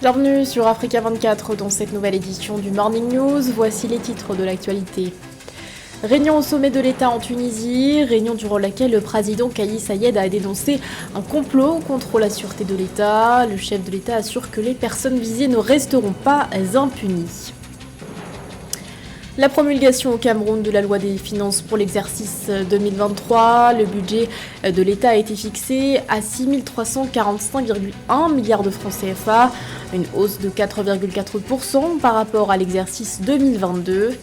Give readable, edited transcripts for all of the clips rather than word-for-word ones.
Bienvenue sur Africa 24 dans cette nouvelle édition du Morning News. Voici les titres de l'actualité. Réunion au sommet de l'État en Tunisie, réunion durant laquelle le président Kais Saied a dénoncé un complot contre la sûreté de l'État. Le chef de l'État assure que les personnes visées ne resteront pas impunies. La promulgation au Cameroun de la loi des finances pour l'exercice 2023, le budget de l'État a été fixé à 6 345,1 milliards de francs CFA, une hausse de 4,4% par rapport à l'exercice 2022.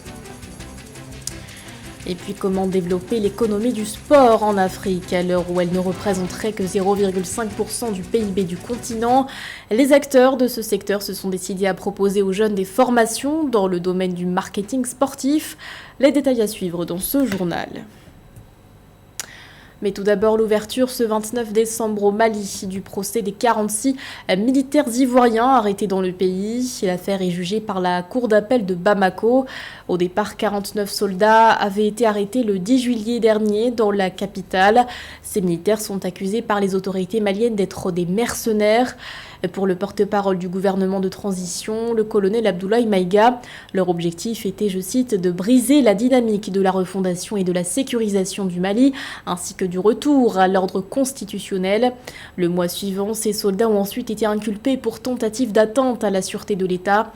Et puis comment développer l'économie du sport en Afrique à l'heure où elle ne représenterait que 0,5% du PIB du continent. Les acteurs de ce secteur se sont décidés à proposer aux jeunes des formations dans le domaine du marketing sportif. Les détails à suivre dans ce journal. Mais tout d'abord, l'ouverture ce 29 décembre au Mali du procès des 46 militaires ivoiriens arrêtés dans le pays. L'affaire est jugée par la cour d'appel de Bamako. Au départ, 49 soldats avaient été arrêtés le 10 juillet dernier dans la capitale. Ces militaires sont accusés par les autorités maliennes d'être des mercenaires. Pour le porte-parole du gouvernement de transition, le colonel Abdoulaye Maïga, leur objectif était, je cite, de briser la dynamique de la refondation et de la sécurisation du Mali, ainsi que du retour à l'ordre constitutionnel. Le mois suivant, ces soldats ont ensuite été inculpés pour tentative d'atteinte à la sûreté de l'État.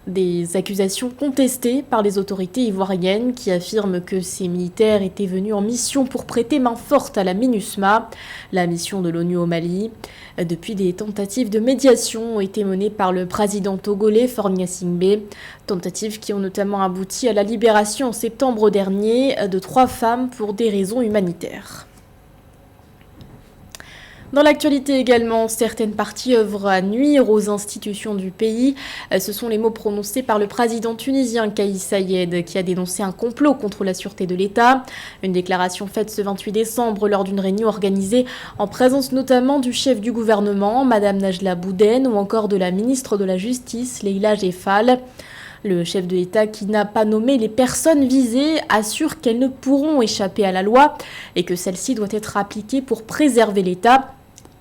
Des accusations contestées par les autorités ivoiriennes qui affirment que ces militaires étaient venus en mission pour prêter main forte à la MINUSMA, la mission de l'ONU au Mali. Depuis, des tentatives de médiation ont été menées par le président togolais Faure Gnassingbé, tentatives qui ont notamment abouti à la libération en septembre dernier de 3 femmes pour des raisons humanitaires. Dans l'actualité également, certaines parties œuvrent à nuire aux institutions du pays. Ce sont les mots prononcés par le président tunisien Kais Saied qui a dénoncé un complot contre la sûreté de l'État. Une déclaration faite ce 28 décembre lors d'une réunion organisée en présence notamment du chef du gouvernement, Madame Najla Bouden, ou encore de la ministre de la Justice, Leïla Jeffal. Le chef de l'État, qui n'a pas nommé les personnes visées, assure qu'elles ne pourront échapper à la loi et que celle-ci doit être appliquée pour préserver l'État,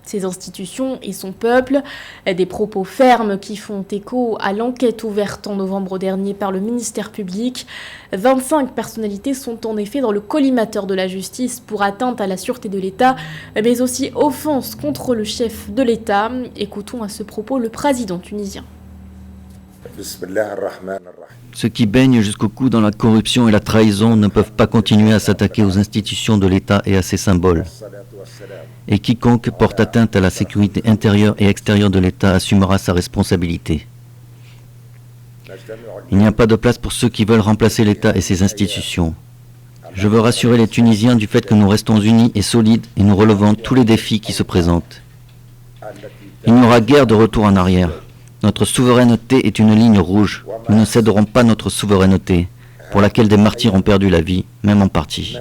ses institutions et son peuple. Des propos fermes qui font écho à l'enquête ouverte en novembre dernier par le ministère public. 25 personnalités sont en effet dans le collimateur de la justice pour atteinte à la sûreté de l'État, mais aussi offense contre le chef de l'État. Écoutons à ce propos le président tunisien. Ceux qui baignent jusqu'au cou dans la corruption et la trahison ne peuvent pas continuer à s'attaquer aux institutions de l'État et à ses symboles. Et quiconque porte atteinte à la sécurité intérieure et extérieure de l'État assumera sa responsabilité. Il n'y a pas de place pour ceux qui veulent remplacer l'État et ses institutions. Je veux rassurer les Tunisiens du fait que nous restons unis et solides et nous relevons tous les défis qui se présentent. Il n'y aura guère de retour en arrière. Notre souveraineté est une ligne rouge. Nous ne céderons pas notre souveraineté, pour laquelle des martyrs ont perdu la vie, même en partie.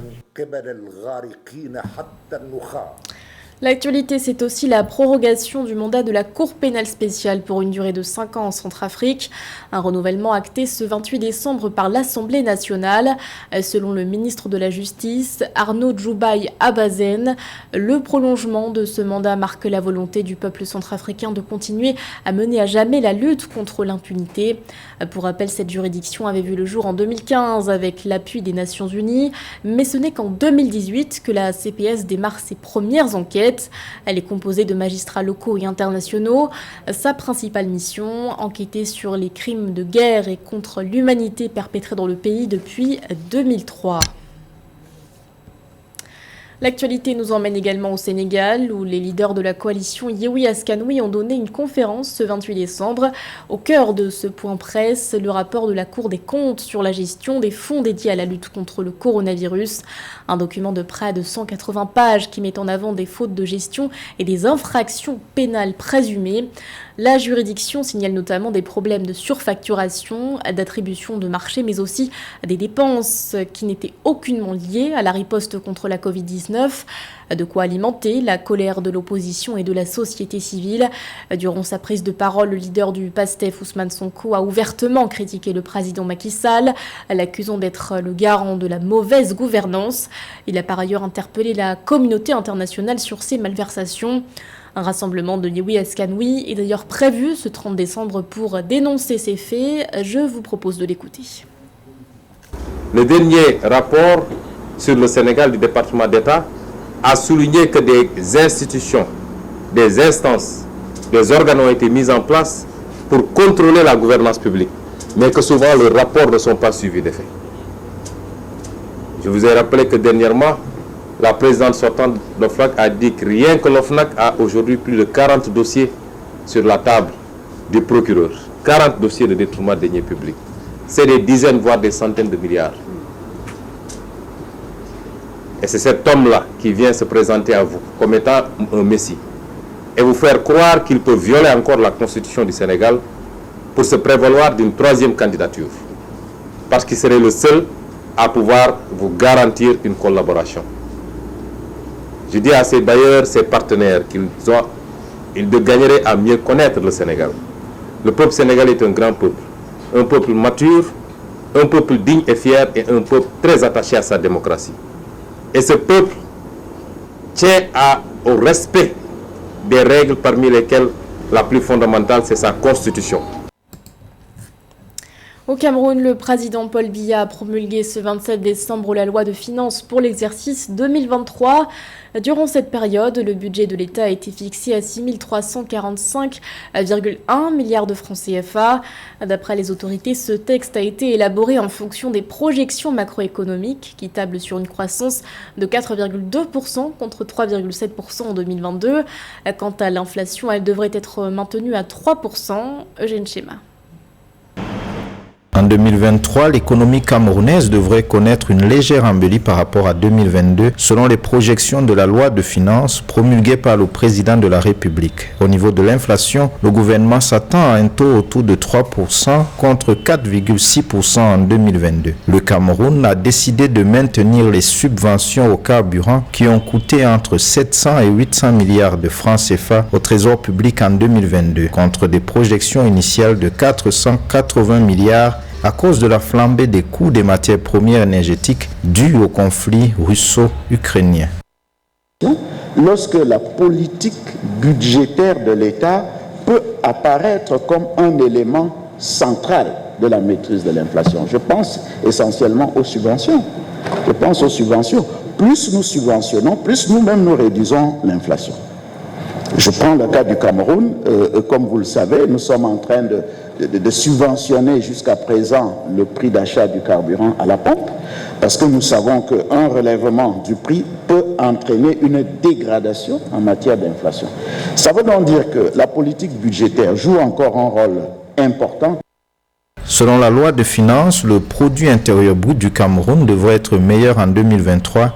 L'actualité, c'est aussi la prorogation du mandat de la Cour pénale spéciale pour une durée de 5 ans en Centrafrique. Un renouvellement acté ce 28 décembre par l'Assemblée nationale. Selon le ministre de la Justice, Arnaud Djoubaï Abazen, le prolongement de ce mandat marque la volonté du peuple centrafricain de continuer à mener à jamais la lutte contre l'impunité. Pour rappel, cette juridiction avait vu le jour en 2015 avec l'appui des Nations Unies, mais ce n'est qu'en 2018 que la CPS démarre ses premières enquêtes. Elle est composée de magistrats locaux et internationaux. Sa principale mission, enquêter sur les crimes de guerre et contre l'humanité perpétrés dans le pays depuis 2003. L'actualité nous emmène également au Sénégal, où les leaders de la coalition Yewwi Askan-Wi ont donné une conférence ce 28 décembre. Au cœur de ce point presse, le rapport de la Cour des comptes sur la gestion des fonds dédiés à la lutte contre le coronavirus. Un document de près de 180 pages qui met en avant des fautes de gestion et des infractions pénales présumées. La juridiction signale notamment des problèmes de surfacturation, d'attribution de marché, mais aussi des dépenses qui n'étaient aucunement liées à la riposte contre la Covid-19. De quoi alimenter la colère de l'opposition et de la société civile. Durant sa prise de parole, le leader du PASTEF, Ousmane Sonko, a ouvertement critiqué le président Macky Sall, l'accusant d'être le garant de la mauvaise gouvernance. Il a par ailleurs interpellé la communauté internationale sur ces malversations. Un rassemblement de Yewi Eskanoui est d'ailleurs prévu ce 30 décembre pour dénoncer ces faits. Je vous propose de l'écouter. Le dernier rapport sur le Sénégal du département d'État a souligné que des institutions, des instances, des organes ont été mis en place pour contrôler la gouvernance publique, mais que souvent les rapports ne sont pas suivis d'effet. Je vous ai rappelé que dernièrement, la présidente sortante de l'OFNAC a dit que rien que l'OFNAC a aujourd'hui plus de 40 dossiers sur la table du procureur. 40 dossiers de détournement de deniers publics. C'est des dizaines, voire des centaines de milliards. Et c'est cet homme-là qui vient se présenter à vous comme étant un messie et vous faire croire qu'il peut violer encore la constitution du Sénégal pour se prévaloir d'une troisième candidature. Parce qu'il serait le seul à pouvoir vous garantir une collaboration. Je dis à ces bailleurs, ces partenaires, qu'ils gagneraient à mieux connaître le Sénégal. Le peuple sénégalais est un grand peuple mature, un peuple digne et fier et un peuple très attaché à sa démocratie. Et ce peuple tient au respect des règles parmi lesquelles la plus fondamentale, c'est sa constitution. Au Cameroun, le président Paul Biya a promulgué ce 27 décembre la loi de finances pour l'exercice 2023. Durant cette période, le budget de l'État a été fixé à 6 345,1 milliards de francs CFA. D'après les autorités, ce texte a été élaboré en fonction des projections macroéconomiques qui tablent sur une croissance de 4,2% contre 3,7% en 2022. Quant à l'inflation, elle devrait être maintenue à 3%. Eugène Schéma. En 2023, l'économie camerounaise devrait connaître une légère embellie par rapport à 2022, selon les projections de la loi de finances promulguée par le président de la République. Au niveau de l'inflation, le gouvernement s'attend à un taux autour de 3% contre 4,6% en 2022. Le Cameroun a décidé de maintenir les subventions au carburant qui ont coûté entre 700 et 800 milliards de francs CFA au trésor public en 2022, contre des projections initiales de 480 milliards à cause de la flambée des coûts des matières premières énergétiques dues au conflit russo-ukrainien. Lorsque la politique budgétaire de l'État peut apparaître comme un élément central de la maîtrise de l'inflation. Je pense essentiellement aux subventions. Plus nous subventionnons, plus nous-mêmes nous réduisons l'inflation. Je prends le cas du Cameroun. Comme vous le savez, nous sommes en train de subventionner jusqu'à présent le prix d'achat du carburant à la pompe, parce que nous savons qu'un relèvement du prix peut entraîner une dégradation en matière d'inflation. Ça veut donc dire que la politique budgétaire joue encore un rôle important. Selon la loi de finances, le produit intérieur brut du Cameroun devrait être meilleur en 2023,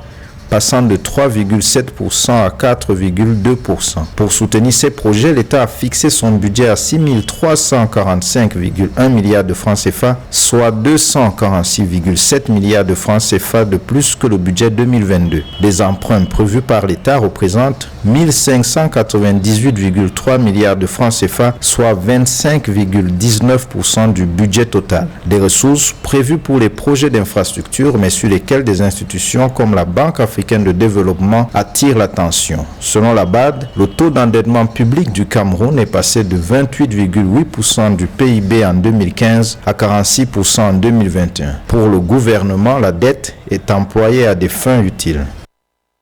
passant de 3,7% à 4,2%. Pour soutenir ces projets, l'État a fixé son budget à 6 345,1 milliards de francs CFA, soit 246,7 milliards de francs CFA de plus que le budget 2022. Les emprunts prévus par l'État représentent 1 598,3 milliards de francs CFA, soit 25,19% du budget total. Des ressources prévues pour les projets d'infrastructure, mais sur lesquels des institutions comme la Banque africaine de développement attirent l'attention. Selon la BAD, le taux d'endettement public du Cameroun est passé de 28,8% du PIB en 2015 à 46% en 2021. Pour le gouvernement, la dette est employée à des fins utiles.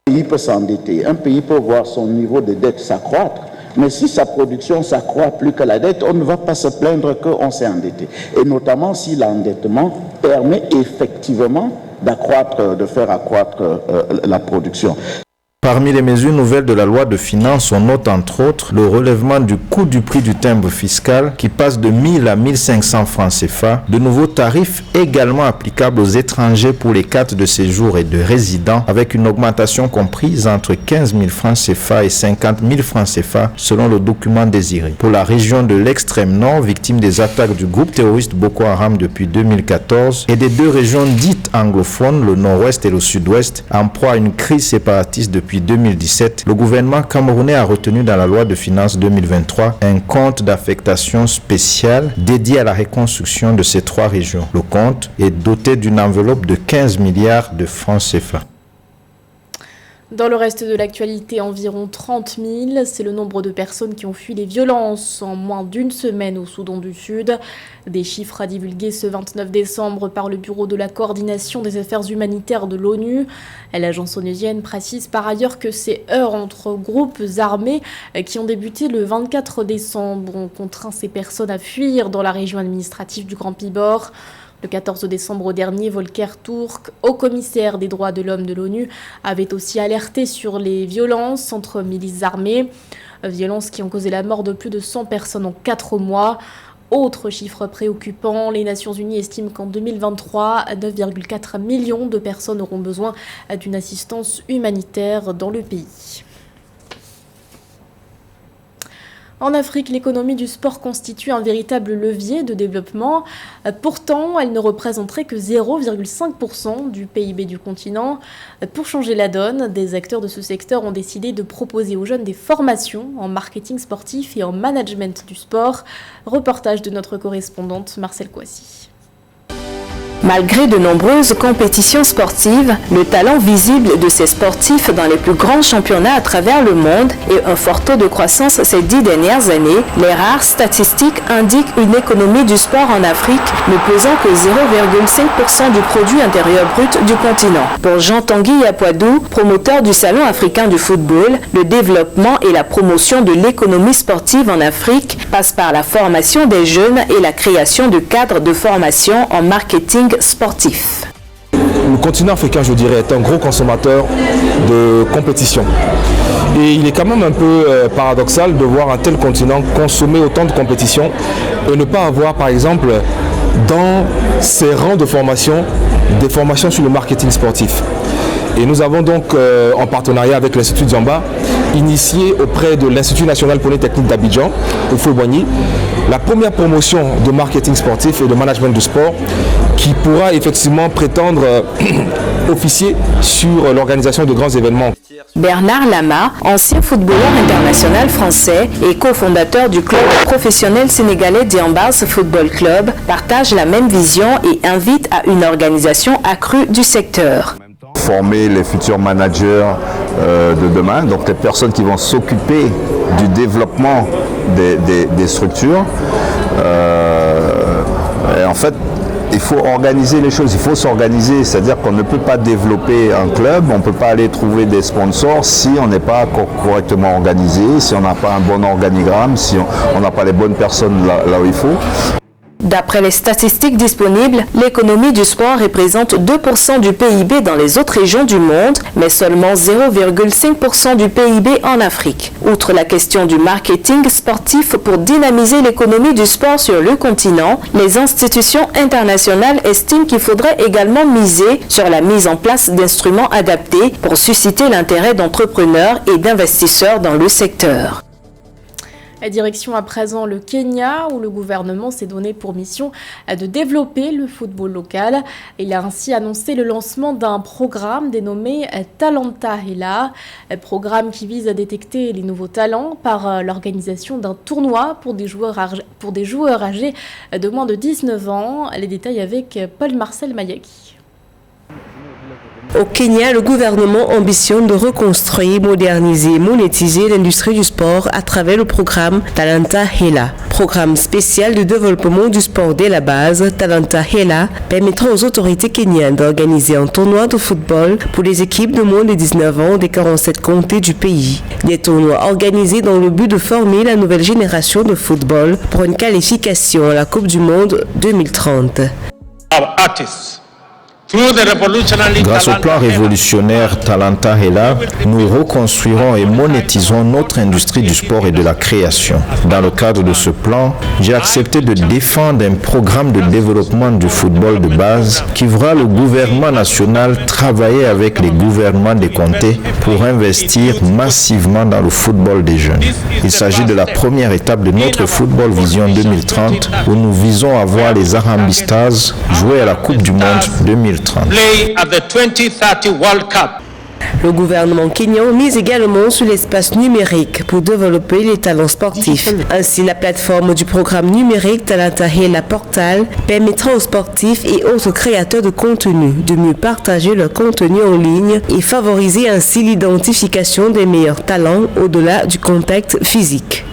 Un pays peut s'endetter, un pays peut voir son niveau de dette s'accroître, mais si sa production s'accroît plus que la dette, on ne va pas se plaindre qu'on s'est endetté. Et notamment si l'endettement permet effectivement de faire accroître la production. Parmi les mesures nouvelles de la loi de finances, on note entre autres le relèvement du coût du prix du timbre fiscal qui passe de 1 000 à 1 500 francs CFA, de nouveaux tarifs également applicables aux étrangers pour les cartes de séjour et de résidents, avec une augmentation comprise entre 15 000 francs CFA et 50 000 francs CFA selon le document désiré. Pour la région de l'extrême nord, victime des attaques du groupe terroriste Boko Haram depuis 2014, et des deux régions dites anglophones, le nord-ouest et le sud-ouest, en proie à une crise séparatiste depuis 2017, le gouvernement camerounais a retenu dans la loi de finances 2023 un compte d'affectation spéciale dédié à la reconstruction de ces trois régions. Le compte est doté d'une enveloppe de 15 milliards de francs CFA. Dans le reste de l'actualité, environ 30 000, c'est le nombre de personnes qui ont fui les violences en moins d'une semaine au Soudan du Sud. Des chiffres à divulguer ce 29 décembre par le Bureau de la coordination des affaires humanitaires de l'ONU. L'agence onusienne précise par ailleurs que ces heurts entre groupes armés qui ont débuté le 24 décembre ont contraint ces personnes à fuir dans la région administrative du Grand Pibor. Le 14 décembre dernier, Volker Turk, haut-commissaire des droits de l'homme de l'ONU, avait aussi alerté sur les violences entre milices armées. Violences qui ont causé la mort de plus de 100 personnes en 4 mois. Autre chiffre préoccupant, les Nations Unies estiment qu'en 2023, 9,4 millions de personnes auront besoin d'une assistance humanitaire dans le pays. En Afrique, l'économie du sport constitue un véritable levier de développement. Pourtant, elle ne représenterait que 0,5% du PIB du continent. Pour changer la donne, des acteurs de ce secteur ont décidé de proposer aux jeunes des formations en marketing sportif et en management du sport. Reportage de notre correspondante Marcel Kouassi. Malgré de nombreuses compétitions sportives, le talent visible de ces sportifs dans les plus grands championnats à travers le monde et un fort taux de croissance ces 10 dernières années, les rares statistiques indiquent une économie du sport en Afrique ne pesant que 0,5% du produit intérieur brut du continent. Pour Jean-Tanguy Apoidou, promoteur du Salon africain du football, le développement et la promotion de l'économie sportive en Afrique passent par la formation des jeunes et la création de cadres de formation en marketing sportif. Le continent africain, je dirais, est un gros consommateur de compétition. Et il est quand même un peu paradoxal de voir un tel continent consommer autant de compétitions et ne pas avoir, par exemple, dans ses rangs de formation, des formations sur le marketing sportif. Et nous avons donc, en partenariat avec l'Institut Diamba, initié auprès de l'Institut national polytechnique d'Abidjan, au Fouet-Boigny, la première promotion de marketing sportif et de management du sport qui pourra effectivement prétendre officier sur l'organisation de grands événements. Bernard Lama, ancien footballeur international français et cofondateur du club professionnel sénégalais Diambars Football Club, partage la même vision et invite à une organisation accrue du secteur. Former les futurs managers de demain, donc les personnes qui vont s'occuper du développement des structures. Et en fait, il faut organiser les choses, il faut s'organiser, c'est-à-dire qu'on ne peut pas développer un club, on ne peut pas aller trouver des sponsors si on n'est pas correctement organisé, si on n'a pas un bon organigramme, si on n'a pas les bonnes personnes là où il faut. D'après les statistiques disponibles, l'économie du sport représente 2% du PIB dans les autres régions du monde, mais seulement 0,5% du PIB en Afrique. Outre la question du marketing sportif pour dynamiser l'économie du sport sur le continent, les institutions internationales estiment qu'il faudrait également miser sur la mise en place d'instruments adaptés pour susciter l'intérêt d'entrepreneurs et d'investisseurs dans le secteur. Direction à présent le Kenya, où le gouvernement s'est donné pour mission de développer le football local. Il a ainsi annoncé le lancement d'un programme dénommé Talanta Hela, programme qui vise à détecter les nouveaux talents par l'organisation d'un tournoi pour des joueurs âgés de moins de 19 ans. Les détails avec Paul-Marcel Mayaki. Au Kenya, le gouvernement ambitionne de reconstruire, moderniser et monétiser l'industrie du sport à travers le programme Talanta Hela. Programme spécial de développement du sport dès la base, Talanta Hela permettra aux autorités kenyanes d'organiser un tournoi de football pour les équipes de moins de 19 ans des 47 comtés du pays. Des tournois organisés dans le but de former la nouvelle génération de football pour une qualification à la Coupe du Monde 2030. Grâce au plan révolutionnaire Talanta Hela, nous reconstruirons et monétiserons notre industrie du sport et de la création. Dans le cadre de ce plan, j'ai accepté de défendre un programme de développement du football de base qui verra le gouvernement national travailler avec les gouvernements des comtés pour investir massivement dans le football des jeunes. Il s'agit de la première étape de notre Football Vision 2030 où nous visons à voir les Harambee Stars jouer à la Coupe du Monde 2030. Play at the 2030 World Cup. Le gouvernement kényan mise également sur l'espace numérique pour développer les talents sportifs. Ainsi, la plateforme du programme numérique Talanta Hela Portal permettra aux sportifs et autres créateurs de contenu de mieux partager leur contenu en ligne et favoriser ainsi l'identification des meilleurs talents au-delà du contact physique.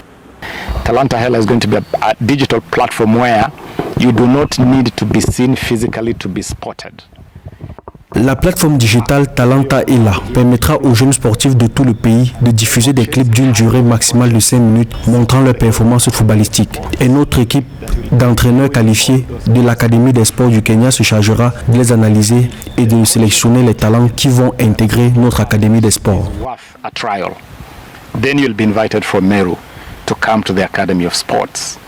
Talanta Hela is going to be a digital platform where you do not need to be seen physically to be spotted. La plateforme digitale Talanta Hela permettra aux jeunes sportifs de tout le pays de diffuser des clips d'une durée maximale de 5 minutes montrant leur performance footballistique. Et notre équipe d'entraîneurs qualifiés de l'Académie des sports du Kenya se chargera de les analyser et de sélectionner les talents qui vont intégrer notre Académie des sports. Then you'll be invited for Meru to come to the Academy of Sports.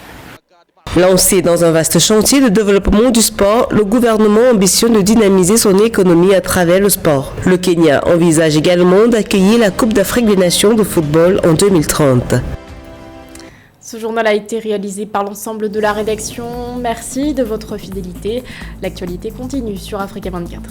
Lancé dans un vaste chantier de développement du sport, le gouvernement ambitionne de dynamiser son économie à travers le sport. Le Kenya envisage également d'accueillir la Coupe d'Afrique des Nations de football en 2030. Ce journal a été réalisé par l'ensemble de la rédaction. Merci de votre fidélité. L'actualité continue sur Africa 24.